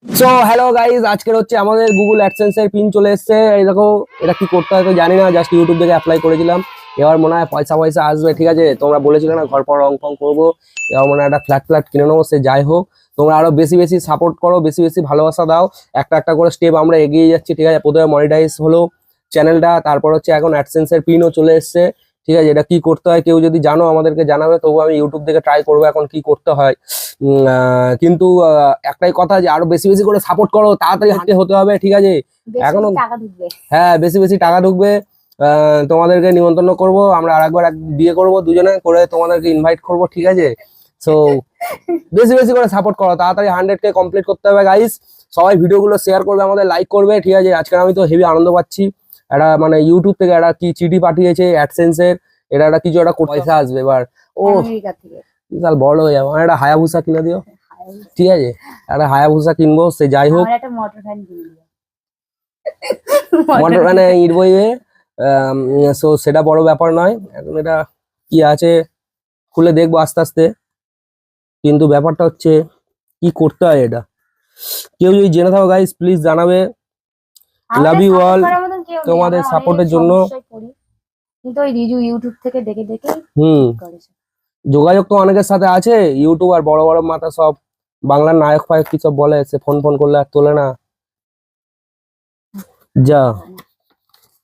So hello guys, আজকের হচ্ছে আমাদের গুগল অ্যাডসেন্স এর পিন চলে এসেছে। এই দেখো, এটা কি করতে হয় তো জানি না, জাস্ট ইউটিউব থেকে অ্যাপ্লাই করেছিলাম। এবার মনে হয় পয়সা পয়সা আসবে, ঠিক আছে। তোমরা বলেছিলে না ঘর পর রং ফং করবো, এবার মনে হয় একটা ফ্ল্যাট কিনে নেবো। সে যাই হোক, তোমরা আরো বেশি বেশি সাপোর্ট করো, বেশি বেশি ভালোবাসা দাও। একটা একটা করে স্টেপ আমরা এগিয়ে যাচ্ছি, ঠিক আছে। প্রথমে মনিটাইজ হলো চ্যানেলটা, তারপর হচ্ছে এখন অ্যাডসেন্স এর পিনও চলে এসেছে, ঠিক আছে। এটা কি করতে হয় কেউ যদি জানো আমাদেরকে জানাবে, তবু আমি ইউটিউব থেকে ট্রাই করবো এখন কি করতে হয়। কিন্তু একটাই কথা, যে আরো বেশি বেশি করে সাপোর্ট করো, তাড়াতাড়ি হাঁটতে হতে হবে, ঠিক আছে। এখনো হ্যাঁ, বেশি বেশি টাকা ঢুকবে। তোমাদেরকে নিমন্ত্রণ করব, আমরা আরেকবার বিয়ে করব দুজনে করে, তোমাদেরকে ইনভাইট করব, ঠিক আছে। সো বেশি বেশি করে সাপোর্ট করো, তাড়াতাড়ি 100K কমপ্লিট করতে হবে গাইস। সবাই ভিডিওগুলো শেয়ার করবে, আমাদের লাইক করবে, ঠিক আছে। আজকে আমি তো হেভি আনন্দ পাচ্ছি। একটা মানে ইউটিউব থেকে একটা কি চিঠি পাঠিয়েছে অ্যাডসেন্স এর, এটা একটা কিছু একটা পয়সা আসবে এবার। ও বিশাল বড় হয়ে যাবো, একটা হায়াবুসা কিনে দিও, ঠিক আছে। একটা হায়াবুসা কিনবো, সে যাই হোক। মোটর ভ্যানে ইট বইবে, সো সেটা বড় ব্যাপার নয়। এখন এটা কি আছে খুলে দেখবো আস্তে আস্তে। কিন্তু ব্যাপারটা হচ্ছে কি করতে হয় এটা, কেউ যদি জেনে থাকো গাইস প্লিজ জানাবে। লাভ ইউ অল, তোমাদের সাপোর্টের জন্য। কিন্তু ওই ইউটিউব থেকে দেখে দেখে যোগাযোগ তো অনেকের সাথে আছে, ইউটিউবার বড় বড় মাথা সব, বাংলার নায়ক ফায়ক কি সব বলে, সে ফোন করলে আর তোলে না। যা,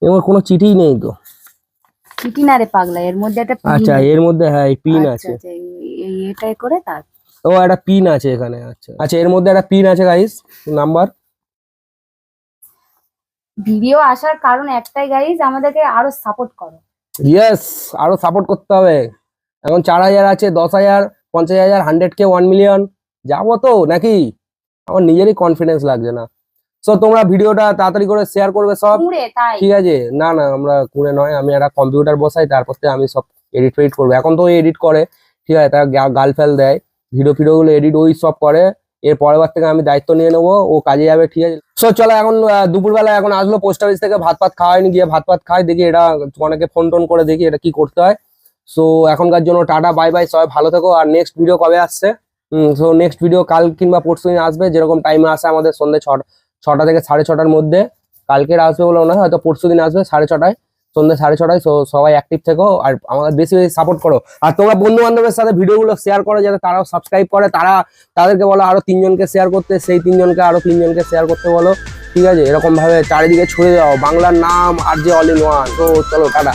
এবার কোনো চিঠিই নেই তো। চিঠি না রে পাগলা, এর মধ্যে একটা আচ্ছা, এর মধ্যে হ্যাঁ পিন আছে। এটাই করে তার ও একটা পিন আছে এখানে। আচ্ছা আচ্ছা, এর মধ্যে একটা পিন আছে গাইস, নাম্বার। ভিডিও আসার কারণ একটাই গাইস, আমাদেরকে আরো সাপোর্ট করো। ইয়েস, আরো সাপোর্ট করতে হবে। এখন 4000 আছে, 10,000, 50,000, 100K, 1 মিলিয়ন যাবো তো নাকি? আমার নিজেরই কনফিডেন্স লাগছে না। সো তোমরা ভিডিওটা তাড়াতাড়ি করে শেয়ার করবে সব, ঠিক আছে। না না, আমরা কুড়ে নয়, আমি একটা কম্পিউটার বসাই, তারপর থেকে আমি সব এডিট ফেডিট করবো। এখন তো এডিট করে, ঠিক আছে, তার গাল ফেল দেয়, ভিডিও গুলো এডিট ওই সব করে। এর পরের বার থেকে আমি দায়িত্ব নিয়ে নেবো, ও কাজে যাবে, ঠিক আছে। সো চলো, এখন দুপুরবেলা এখন আসলো পোস্ট অফিস থেকে, ভাত খাওয়াইনি, গিয়ে ভাত খাই, দেখি এটা অনেকে ফোন টোন করে দেখি এটা কি করতে হয়। সো এখনকার জন্য টাটা, বাই বাই, সবাই ভালো থেকো। আর নেক্সট ভিডিও কবে আসছে? সো নেক্সট ভিডিও কাল কিংবা পরশু দিন আসবে, যেরকম টাইমে আসে আমাদের সন্ধ্যে 6টা থেকে 6:30টার মধ্যে। কালকের আসবে বলে মনে হয়, হয়তো পরশু দিন আসবে 6:30টায়, সন্ধ্যে 6:30টায়। সো সবাই অ্যাক্টিভ থেকো আর আমাদের বেশি বেশি সাপোর্ট করো। আর তোমরা বন্ধু বান্ধবের সাথে ভিডিওগুলো শেয়ার করো, যাতে তারাও সাবস্ক্রাইব করে। তাদেরকে বলো আরো 3জনকে শেয়ার করতে, সেই 3জনকে আরো 3জনকে শেয়ার করতে বলো, ঠিক আছে। এরকম ভাবে চারিদিকে ছড়িয়ে দাও বাংলার নাম আর যে অল ইন ওয়ান। তো চলো টাটা।